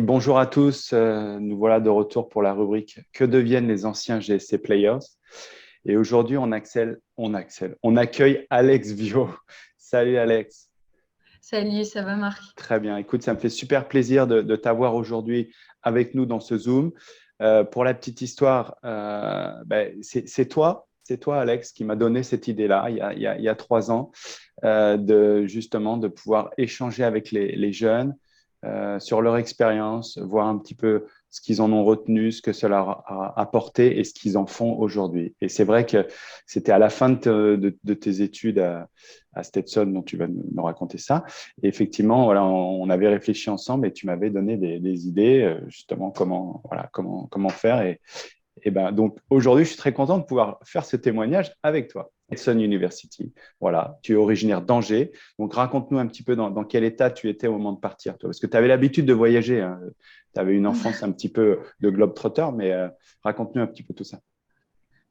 bonjour à tous. Nous voilà de retour pour la rubrique Que deviennent les anciens GSC Players? Et aujourd'hui, on accueille Alex Vio. Salut Alex. Salut, ça va Marc? Très bien. Écoute, ça me fait super plaisir de t'avoir aujourd'hui avec nous dans ce Zoom. Pour la petite histoire, c'est toi Alex qui m'a donné cette idée-là il y a 3 ans, justement de pouvoir échanger avec les jeunes sur leur expérience, voir un petit peu ce qu'ils en ont retenu, ce que cela a apporté et ce qu'ils en font aujourd'hui. Et c'est vrai que c'était à la fin de tes études à Stetson dont tu vas nous raconter ça. Et effectivement, voilà, on avait réfléchi ensemble et tu m'avais donné des idées, justement, comment faire. Et ben, donc aujourd'hui, je suis très content de pouvoir faire ce témoignage avec toi. Edson University, voilà, tu es originaire d'Angers. Donc raconte-nous un petit peu dans quel état tu étais au moment de partir, toi, parce que tu avais l'habitude de voyager, hein. Tu avais une enfance un petit peu de globe-trotter, mais raconte-nous un petit peu tout ça.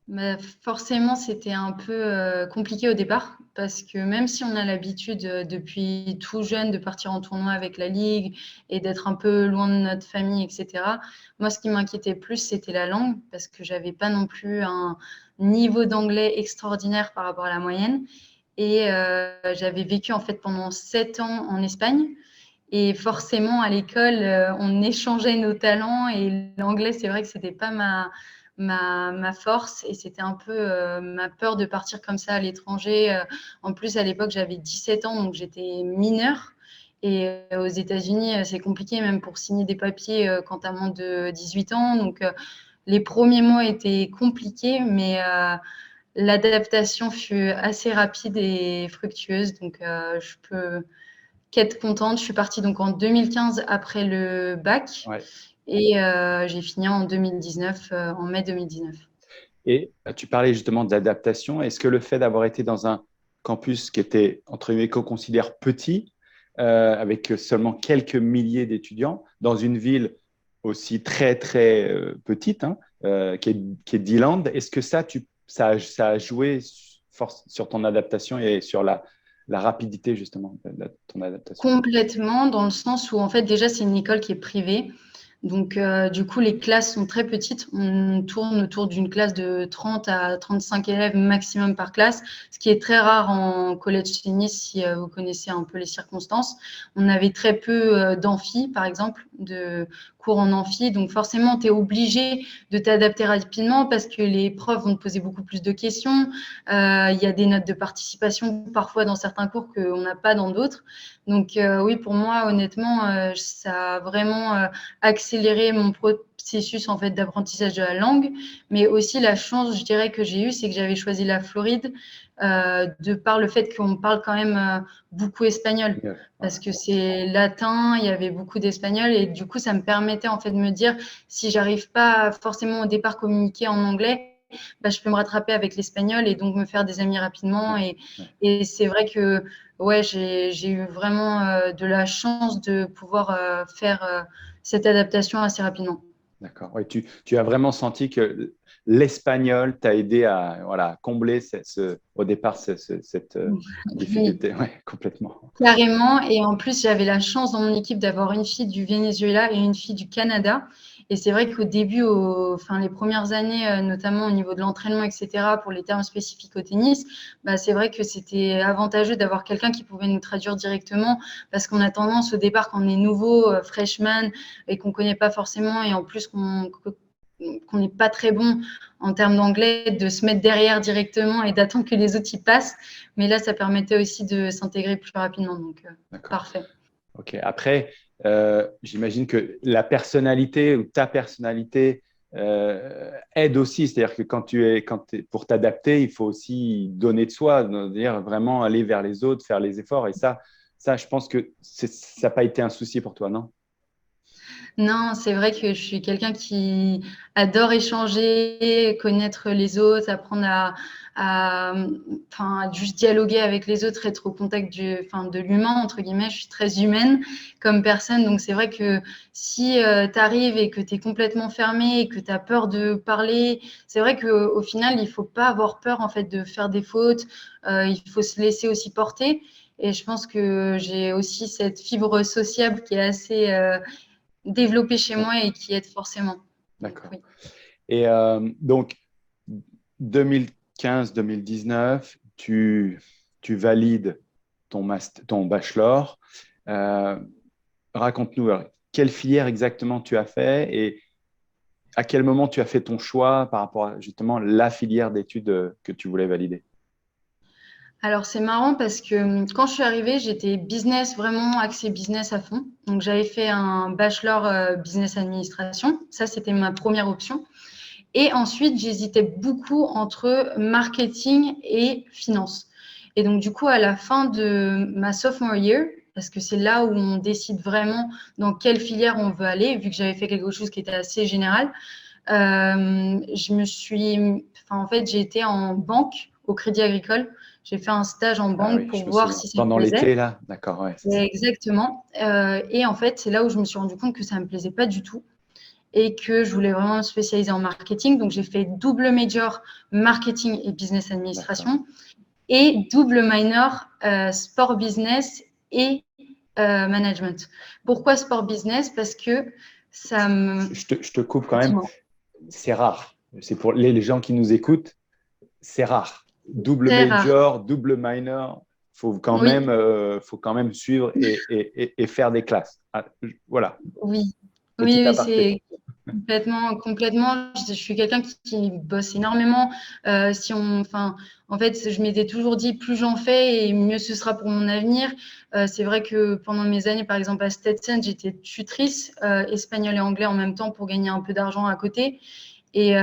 Bah, forcément, c'était un peu compliqué au départ parce que même si on a l'habitude depuis tout jeune de partir en tournoi avec la ligue et d'être un peu loin de notre famille, etc., moi, ce qui m'inquiétait plus, c'était la langue parce que j'avais pas non plus un niveau d'anglais extraordinaire par rapport à la moyenne. Et j'avais vécu en fait pendant 7 ans en Espagne. Et forcément, à l'école, on échangeait nos talents et l'anglais, c'est vrai que c'était pas ma force et c'était un peu ma peur de partir comme ça à l'étranger. En plus, à l'époque, j'avais 17 ans, donc j'étais mineure. Et aux États-Unis, c'est compliqué même pour signer des papiers quand tu as moins de 18 ans. Donc, les premiers mois étaient compliqués, mais l'adaptation fut assez rapide et fructueuse. Donc, je peux qu'être contente. Je suis partie donc en 2015 après le bac Ouais. et j'ai fini en 2019, en mai 2019. Et tu parlais justement d'adaptation. Est-ce que le fait d'avoir été dans un campus qui était, entre guillemets, qu'on considère petit, avec seulement quelques milliers d'étudiants, dans une ville aussi très, très petite, hein, qui est Dillon, est-ce que ça a joué sur ton adaptation et sur la rapidité, justement, de ton adaptation? Complètement, dans le sens où en fait déjà c'est une école qui est privée. Donc du coup les classes sont très petites. On tourne autour d'une classe de 30 à 35 élèves maximum par classe, ce qui est très rare en collège tennis si vous connaissez un peu les circonstances. On avait très peu d'amphi par exemple, de cours en amphi. Donc forcément tu es obligé de t'adapter rapidement parce que les profs vont te poser beaucoup plus de questions. Il y a des notes de participation parfois dans certains cours qu'on n'a pas dans d'autres. Donc oui, pour moi, honnêtement, ça a vraiment accéléré mon processus en fait d'apprentissage de la langue, mais aussi la chance, je dirais que j'ai eue, c'est que j'avais choisi la Floride de par le fait qu'on parle quand même beaucoup espagnol, Ouais. parce que c'est latin, il y avait beaucoup d'espagnol et du coup, ça me permettait en fait de me dire si j'arrive pas forcément au départ communiquer en anglais. Bah, je peux me rattraper avec l'espagnol et donc me faire des amis rapidement. Ouais. Et c'est vrai que ouais, j'ai eu vraiment de la chance de pouvoir faire cette adaptation assez rapidement. D'accord. Ouais, tu as vraiment senti que l'espagnol t'a aidé à voilà, combler au départ cette Oui, difficulté. Ouais, complètement. carrément. Et en plus, j'avais la chance dans mon équipe d'avoir une fille du Venezuela et une fille du Canada. Et c'est vrai qu'au début, enfin, les premières années, notamment au niveau de l'entraînement, etc., pour les termes spécifiques au tennis, bah, c'est vrai que c'était avantageux d'avoir quelqu'un qui pouvait nous traduire directement parce qu'on a tendance au départ, quand on est nouveau, freshman, et qu'on ne connaît pas forcément, et en plus qu'on n'est pas très bon en termes d'anglais, de se mettre derrière directement et d'attendre que les autres y passent. Mais là, ça permettait aussi de s'intégrer plus rapidement. Donc, D'accord. parfait. OK. Après, j'imagine que la personnalité ou ta personnalité aide aussi. C'est-à-dire que pour t'adapter, il faut aussi donner de soi, dire vraiment aller vers les autres, faire les efforts. Et ça, je pense que ça n'a pas été un souci pour toi, non? Non, c'est vrai que je suis quelqu'un qui adore échanger, connaître les autres, apprendre enfin, à juste dialoguer avec les autres, être au contact enfin, de l'humain, entre guillemets. Je suis très humaine comme personne. Donc, c'est vrai que si tu arrives et que tu es complètement fermé et que tu as peur de parler, c'est vrai qu'au final, il faut pas avoir peur en fait, de faire des fautes. Il faut se laisser aussi porter. Et je pense que j'ai aussi cette fibre sociable qui est assez développé chez moi et qui aide forcément. Donc, D'accord. oui. Et donc, 2015-2019, tu valides ton bachelor. Euh, Raconte-nous, quelle filière exactement tu as fait et à quel moment tu as fait ton choix par rapport à justement la filière d'études que tu voulais valider? Alors, c'est marrant parce que quand je suis arrivée, j'étais business, vraiment axée business à fond. Donc, j'avais fait un bachelor business administration. Ça, c'était ma première option. Et ensuite, j'hésitais beaucoup entre marketing et finance. Et donc, du coup, à la fin de ma sophomore year, parce que c'est là où on décide vraiment dans quelle filière on veut aller, vu que j'avais fait quelque chose qui était assez général, en fait, j'ai été en banque au Crédit Agricole. J'ai fait un stage en Ah banque oui, je pour me voir souviens. si ça me Pendant plaisait. l'été, là? D'accord, ouais, c'est ça. Exactement. Et en fait, c'est là où je me suis rendu compte que ça me plaisait pas du tout et que je voulais vraiment me spécialiser en marketing. Donc, j'ai fait double major marketing et business D'accord. administration et double minor sport business et management. Pourquoi sport business? Parce que ça me... Je te coupe quand même. Dis-moi. C'est rare. C'est pour les gens qui nous écoutent, c'est rare. Double Très rare. major, double minor, Oui, faut quand même suivre et faire des classes. Ah, voilà, oui. Oui, petit oui, aparté. c'est complètement, complètement. Je suis quelqu'un qui bosse énormément. Si on, enfin, en fait, je m'étais toujours dit, plus j'en fais et mieux ce sera pour mon avenir. C'est vrai que pendant mes années, par exemple à Stetson, j'étais tutrice espagnol et anglais en même temps pour gagner un peu d'argent à côté. Et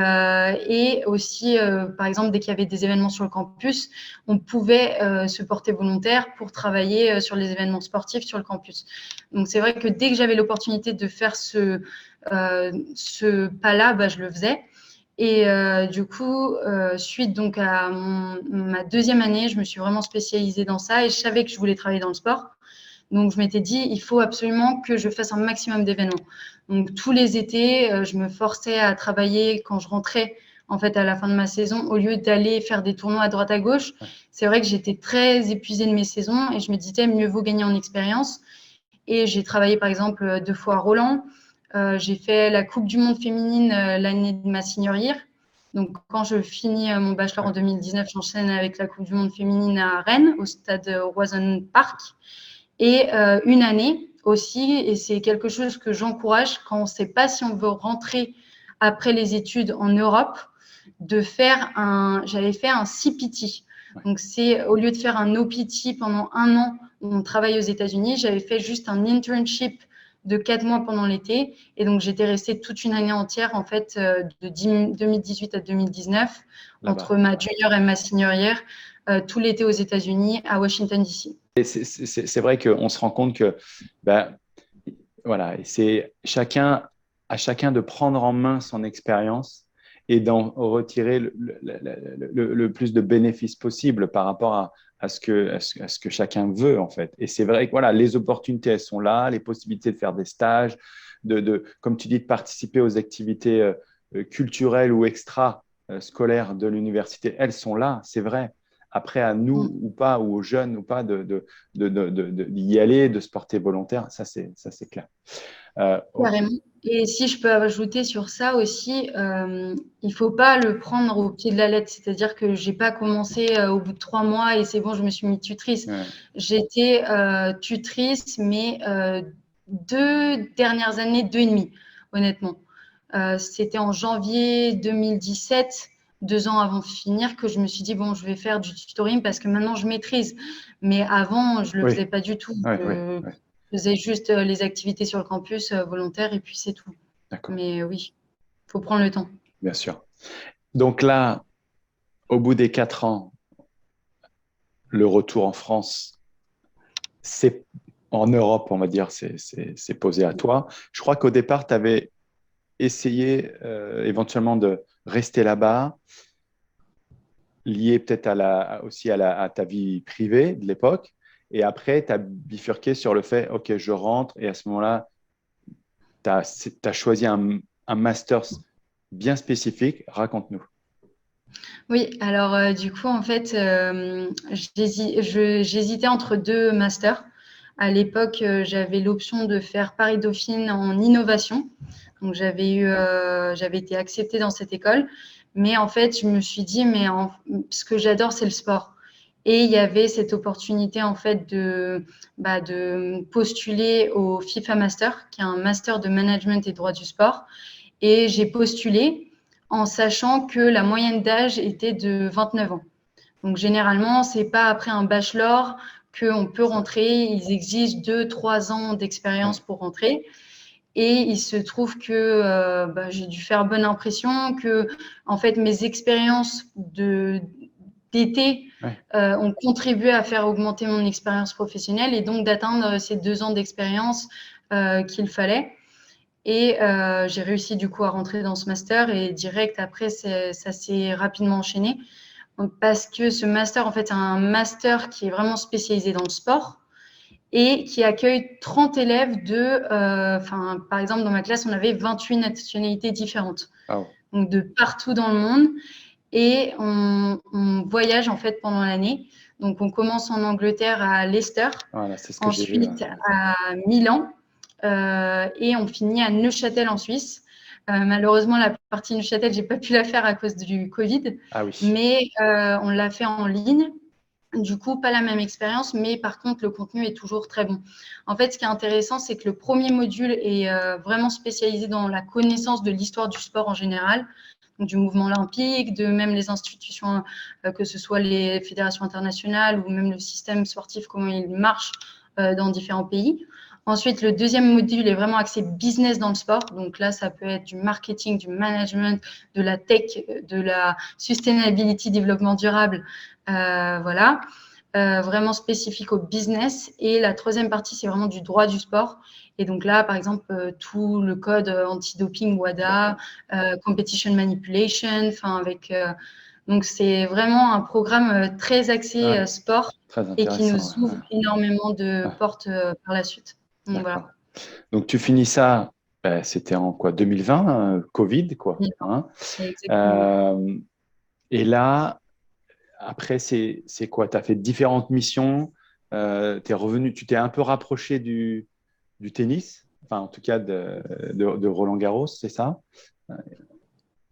aussi, par exemple, dès qu'il y avait des événements sur le campus, on pouvait se porter volontaire pour travailler sur les événements sportifs sur le campus. Donc, c'est vrai que dès que j'avais l'opportunité de faire ce pas-là, bah, je le faisais. Et du coup, suite donc à ma deuxième année, je me suis vraiment spécialisée dans ça et je savais que je voulais travailler dans le sport. Donc, je m'étais dit, il faut absolument que je fasse un maximum d'événements. Donc, tous les étés, je me forçais à travailler quand je rentrais, en fait, à la fin de ma saison, au lieu d'aller faire des tournois à droite à gauche. Ouais. C'est vrai que j'étais très épuisée de mes saisons et je me disais, mieux vaut gagner en expérience. Et j'ai travaillé, par exemple, 2 fois à Roland. J'ai fait la Coupe du Monde féminine l'année de ma senior year. Donc, quand je finis mon bachelor en Ouais. 2019, j'enchaîne avec la Coupe du Monde féminine à Rennes, au stade Roison Park. Et une année aussi, et c'est quelque chose que j'encourage quand on ne sait pas si on veut rentrer après les études en Europe, de faire j'avais fait un CPT. Ouais. Donc, c'est au lieu de faire un OPT pendant un an où on travaille aux États-Unis, j'avais fait juste un internship de 4 mois pendant l'été. Et donc, j'étais restée toute une année entière, en fait, de 2018 à 2019, entre Là-bas. ma junior et ma senior year, tout l'été aux États-Unis, à Washington, D.C. Et c'est vrai qu'on se rend compte que, ben, voilà, et c'est à chacun de prendre en main son expérience et d'en retirer le plus de bénéfices possible par rapport à ce que chacun veut, en fait. Et c'est vrai que voilà, les opportunités, elles sont là, les possibilités de faire des stages, comme tu dis, de participer aux activités culturelles ou extra-scolaires de l'université, elles sont là, c'est vrai. Après, à nous ou pas, ou aux jeunes ou pas, d'y aller, de se porter volontaire, ça c'est clair. Ok. Carrément. Et si je peux ajouter sur ça aussi, il faut pas le prendre au pied de la lettre. C'est-à-dire que j'ai pas commencé au bout de 3 mois et c'est bon, je me suis mis tutrice. Ouais. J'étais tutrice, mais 2 dernières années, 2 et demi, honnêtement. C'était en janvier 2017, 2 ans avant de finir, que je me suis dit, bon, je vais faire du tutoring parce que maintenant je maîtrise. Mais avant, je le Oui, faisais pas du tout. oui, oui, Je oui. faisais juste les activités sur le campus volontaires et puis c'est tout. D'accord, Mais oui, il faut prendre le temps. bien sûr. Donc là, au bout des 4 ans, le retour en France, c'est en Europe, on va dire, c'est posé à toi. Je crois qu'au départ, tu avais essayé éventuellement de rester là-bas, lié peut-être aussi à ta vie privée de l'époque. Et après, tu as bifurqué sur le fait, OK, je rentre. Et à ce moment-là, tu as choisi un master bien spécifique. Raconte-nous. Oui, alors du coup, en fait, j'hésitais entre 2 masters. À l'époque, j'avais l'option de faire Paris-Dauphine en innovation. Donc, j'avais été acceptée dans cette école. Mais en fait, je me suis dit, ce que j'adore, c'est le sport. Et il y avait cette opportunité, en fait, de postuler au FIFA Master, qui est un master de management et droit du sport. Et j'ai postulé en sachant que la moyenne d'âge était de 29 ans. Donc, généralement, ce n'est pas après un bachelor qu'on peut rentrer. Ils exigent 2-3 ans d'expérience pour rentrer. Et il se trouve que j'ai dû faire bonne impression, que en fait, mes expériences d'été ont contribué à faire augmenter mon expérience professionnelle et donc d'atteindre ces 2 ans d'expérience qu'il fallait. Et j'ai réussi du coup à rentrer dans ce master et direct après, ça s'est rapidement enchaîné parce que ce master, en fait, c'est un master qui est vraiment spécialisé dans le sport et qui accueille 30 élèves par exemple, dans ma classe, on avait 28 nationalités différentes, donc de partout dans le monde. Et on voyage en fait pendant l'année. Donc, on commence en Angleterre à Leicester, ensuite à Milan, et on finit à Neuchâtel en Suisse. Malheureusement, la partie Neuchâtel, j'ai pas pu la faire à cause du Covid, mais on l'a fait en ligne. Du coup, pas la même expérience, mais par contre, le contenu est toujours très bon. En fait, ce qui est intéressant, c'est que le premier module est vraiment spécialisé dans la connaissance de l'histoire du sport en général, donc du mouvement olympique, de même les institutions, que ce soit les fédérations internationales ou même le système sportif, comment il marche dans différents pays. Ensuite, le deuxième module est vraiment axé business dans le sport. Donc là, ça peut être du marketing, du management, de la tech, de la sustainability, développement durable, voilà, vraiment spécifique au business. Et la troisième partie, c'est vraiment du droit du sport. Et donc là, par exemple, tout le code anti-doping WADA, competition manipulation, donc c'est vraiment un programme très axé sport et qui nous ouvre énormément de portes par la suite. Donc, voilà. Donc tu finis ça, c'était en quoi, 2020, Covid, quoi. Hein, et là, après, c'est quoi? Tu as fait différentes missions, t'es revenu, tu t'es un peu rapproché du tennis, enfin en tout cas de Roland Garros, c'est ça?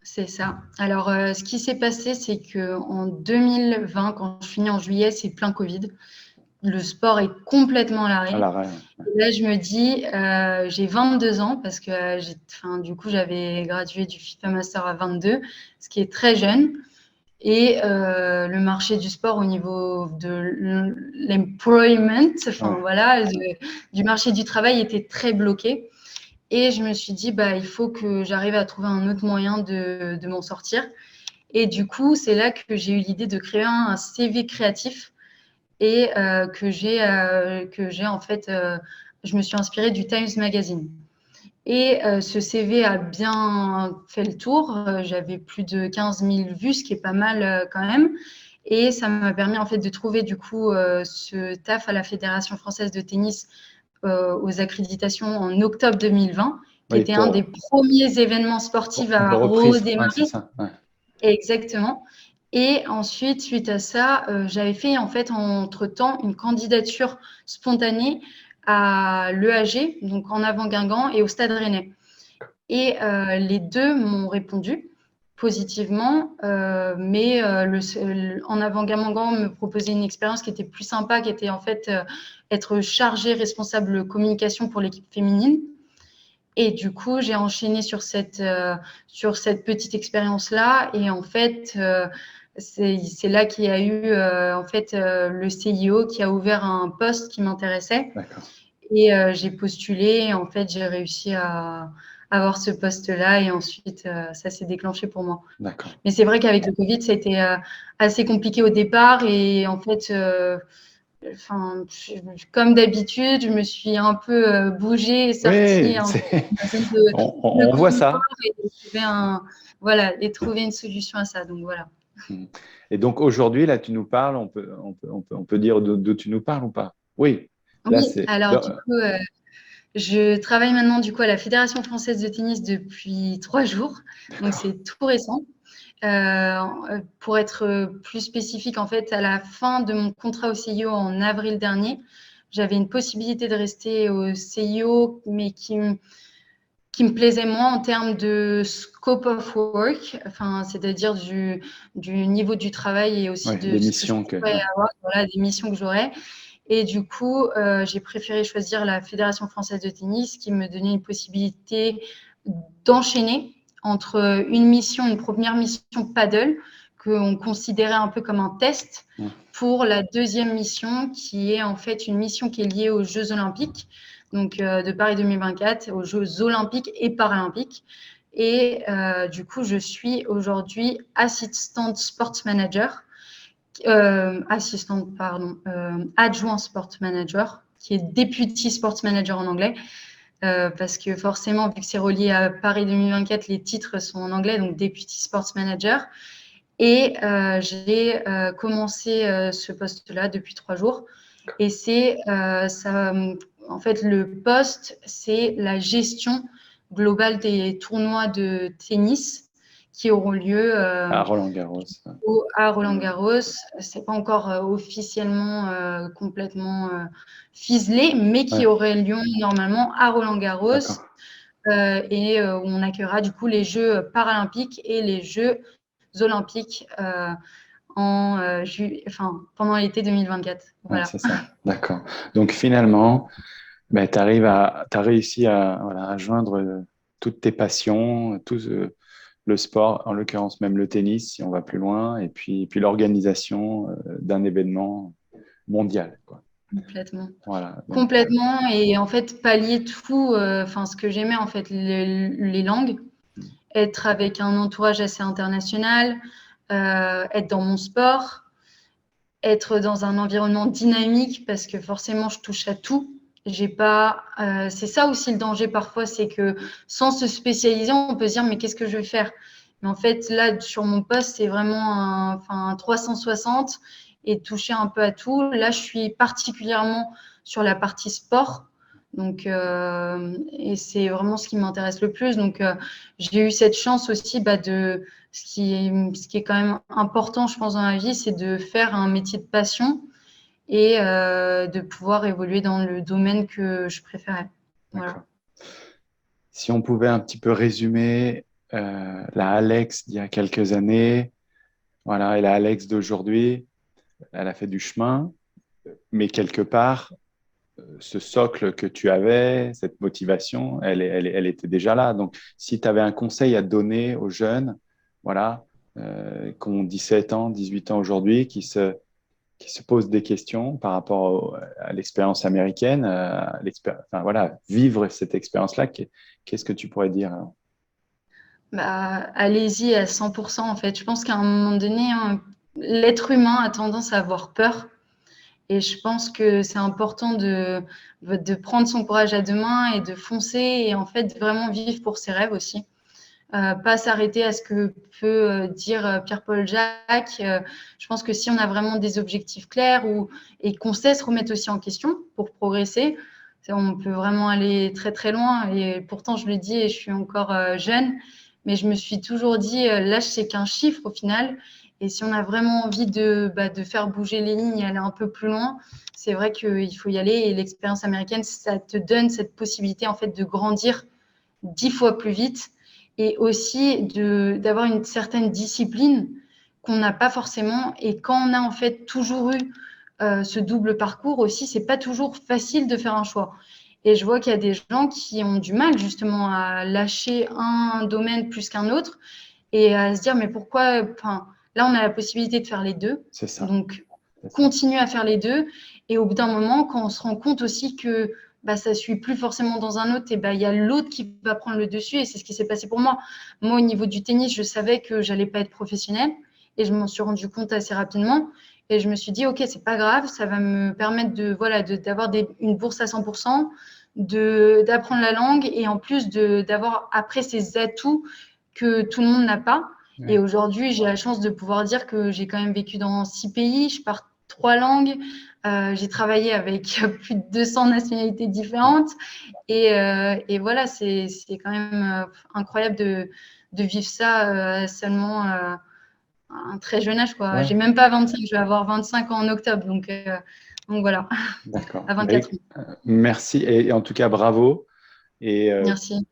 C'est ça. Alors, ce qui s'est passé, c'est qu'en 2020, quand je finis en juillet, c'est plein Covid. Le sport est complètement à l'arrêt. Et là, je me dis, j'ai 22 ans parce que du coup, j'avais gradué du FIFA Master à 22, ce qui est très jeune. Et le marché du sport au niveau de l'employment, du marché du travail était très bloqué. Et je me suis dit, il faut que j'arrive à trouver un autre moyen de m'en sortir. Et du coup, c'est là que j'ai eu l'idée de créer un CV créatif et que j'ai en fait, je me suis inspirée du Times Magazine. Et ce CV a bien fait le tour. J'avais plus de 15 000 vues, ce qui est pas mal quand même. Et ça m'a permis en fait de trouver du coup ce taf à la Fédération française de tennis aux accréditations en octobre 2020, qui était un des premiers événements sportifs à redémarrer. Exactement. Et ensuite, suite à ça, j'avais fait en fait entre-temps une candidature spontanée à l'EAG, donc en avant Guingamp et au Stade Rennais. Et les deux m'ont répondu positivement, mais en avant Guingamp me proposait une expérience qui était plus sympa, qui était en fait être chargée responsable communication pour l'équipe féminine. Et du coup, j'ai enchaîné sur cette petite expérience-là. Et en fait, c'est là qu'il y a eu le CIO qui a ouvert un poste qui m'intéressait. Et j'ai postulé. Et en fait, j'ai réussi à avoir ce poste-là. Et ensuite, ça s'est déclenché pour moi. Mais c'est vrai qu'avec le Covid, ça a été assez compliqué au départ. Et en fait, comme d'habitude, je me suis un peu bougée et sortie on voit ça. Et trouver une solution à ça. Donc voilà. Et donc aujourd'hui, là, tu nous parles, on peut dire d'où tu nous parles ou pas? Oui. Là, alors du coup, je travaille maintenant du coup à la Fédération française de tennis depuis 3 jours. Donc c'est tout récent. Pour être plus spécifique, en fait, à la fin de mon contrat au CIO en avril dernier, j'avais une possibilité de rester au CIO, mais qui me plaisait moins en termes de scope of work, enfin, c'est-à-dire du niveau du travail et aussi de des ce que je missions pourrais avoir, voilà, des missions que j'aurais. Et du coup, j'ai préféré choisir la Fédération française de tennis qui me donnait une possibilité d'enchaîner entre une première mission paddle, qu'on considérait un peu comme un test, pour la deuxième mission, qui est en fait une mission qui est liée aux Jeux Olympiques, donc de Paris 2024, aux Jeux Olympiques et Paralympiques. Et du coup, je suis aujourd'hui assistant sport manager, adjoint sport manager, qui est deputy sport manager en anglais. Parce que forcément, vu que c'est relié à Paris 2024, les titres sont en anglais, donc Deputy Sports Manager. Et j'ai commencé ce poste-là depuis 3 jours. Et c'est ça, en fait, le poste, c'est la gestion globale des tournois de tennis qui auront lieu à Roland-Garros. À Roland-Garros. C'est pas encore officiellement complètement ficelé, mais qui aurait lieu normalement à Roland-Garros, et où on accueillera du coup les Jeux paralympiques et les Jeux olympiques pendant l'été 2024. Voilà. Ouais, c'est ça, d'accord. Donc finalement, ben, tu as réussi à joindre toutes tes passions, tout le sport, en l'occurrence même le tennis, si on va plus loin, et puis l'organisation d'un événement mondial, quoi. Complètement. Voilà. Donc, Complètement. Et en fait, pallier tout, ce que j'aimais, en fait, les langues, être avec un entourage assez international, être dans mon sport, être dans un environnement dynamique, parce que forcément, je touche à tout. J'ai pas, c'est ça aussi le danger parfois, c'est que sans se spécialiser, on peut se dire mais qu'est-ce que je vais faire? Mais en fait, là, sur mon poste, c'est vraiment un 360 et toucher un peu à tout. Là, je suis particulièrement sur la partie sport. Donc, et c'est vraiment ce qui m'intéresse le plus. Donc, j'ai eu cette chance aussi de ce qui est quand même important, je pense, dans la vie, c'est de faire un métier de passion et de pouvoir évoluer dans le domaine que je préférais. Voilà. Si on pouvait un petit peu résumer la Alex d'il y a quelques années, voilà, et la Alex d'aujourd'hui, elle a fait du chemin, mais quelque part, ce socle que tu avais, cette motivation, elle était déjà là. Donc, si tu avais un conseil à donner aux jeunes, voilà, qui ont 17 ans, 18 ans aujourd'hui, qui se posent des questions par rapport à l'expérience américaine, enfin, voilà, vivre cette expérience-là, qu'est-ce que tu pourrais dire? Allez-y à 100%, en fait. Je pense qu'à un moment donné, l'être humain a tendance à avoir peur. Et je pense que c'est important de prendre son courage à deux mains et de foncer et en fait vraiment vivre pour ses rêves aussi. Pas s'arrêter à ce que peut dire Pierre-Paul Jacques. Je pense que si on a vraiment des objectifs clairs et qu'on sait se remettre aussi en question pour progresser, on peut vraiment aller très très loin. Et pourtant, je le dis et je suis encore jeune, mais je me suis toujours dit, l'âge, c'est qu'un chiffre au final. Et si on a vraiment envie de faire bouger les lignes et aller un peu plus loin, c'est vrai qu'il faut y aller. Et l'expérience américaine, ça te donne cette possibilité en fait de grandir 10 fois plus vite et aussi d'avoir une certaine discipline qu'on n'a pas forcément. Et quand on a en fait toujours eu ce double parcours aussi, c'est pas toujours facile de faire un choix. Et je vois qu'il y a des gens qui ont du mal justement à lâcher un domaine plus qu'un autre et à se dire mais pourquoi, là on a la possibilité de faire les deux. C'est ça. Donc continue à faire les deux et au bout d'un moment quand on se rend compte aussi que ça suit plus forcément dans un autre, et il y a l'autre qui va prendre le dessus et c'est ce qui s'est passé pour moi. Moi, au niveau du tennis, je savais que j'allais pas être professionnelle et je m'en suis rendu compte assez rapidement et je me suis dit ok, c'est pas grave, ça va me permettre d'avoir une bourse à 100%, d'apprendre la langue et en plus d'avoir après ces atouts que tout le monde n'a pas. Ouais. Et aujourd'hui, j'ai la chance de pouvoir dire que j'ai quand même vécu dans 6 pays, je parle 3 langues. J'ai travaillé avec plus de 200 nationalités différentes et voilà, c'est quand même incroyable de vivre ça seulement à un très jeune âge, quoi. Ouais. J'ai même pas 25, je vais avoir 25 en octobre, donc Donc voilà, D'accord. à 24 ans. Merci et en tout cas, bravo. Et Merci.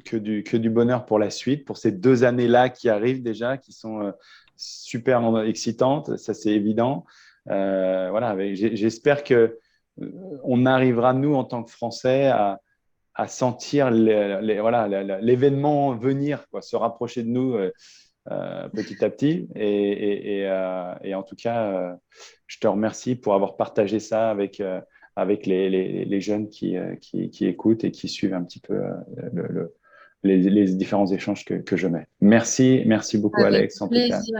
que du bonheur pour la suite, pour ces 2 années-là qui arrivent déjà, qui sont super excitantes, ça c'est évident. Voilà, j'espère que on arrivera, nous, en tant que Français, à sentir voilà, l'événement venir, quoi, se rapprocher de nous petit à petit. Et en tout cas, je te remercie pour avoir partagé ça avec les jeunes qui écoutent et qui suivent un petit peu les différents échanges que je mets. Merci beaucoup, Avec Alex, en tout cas. plaisir.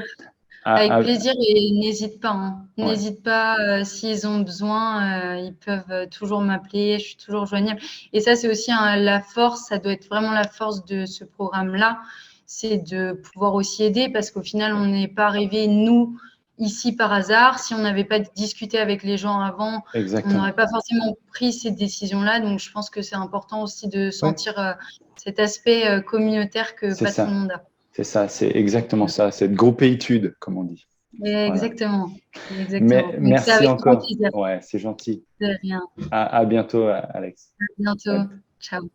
À- Avec à- plaisir et n'hésite pas, hein. ouais, N'hésite pas, s'ils ont besoin, ils peuvent toujours m'appeler, je suis toujours joignable. Et ça, c'est aussi la force, ça doit être vraiment la force de ce programme-là, c'est de pouvoir aussi aider parce qu'au final, on n'est pas arrivé, nous, ici par hasard. Si on n'avait pas discuté avec les gens avant, on n'aurait exactement. pas forcément pris ces décisions-là. Donc, je pense que c'est important aussi de Oui, sentir cet aspect communautaire que c'est pas tout le ça. monde a. C'est ça, c'est exactement ça. C'est de groupétude, comme on dit. Voilà. Exactement, Mais exactement. Donc, c'est merci avec grand encore. plaisir. Ouais, c'est gentil. De rien. À bientôt, Alex. À bientôt. Ciao.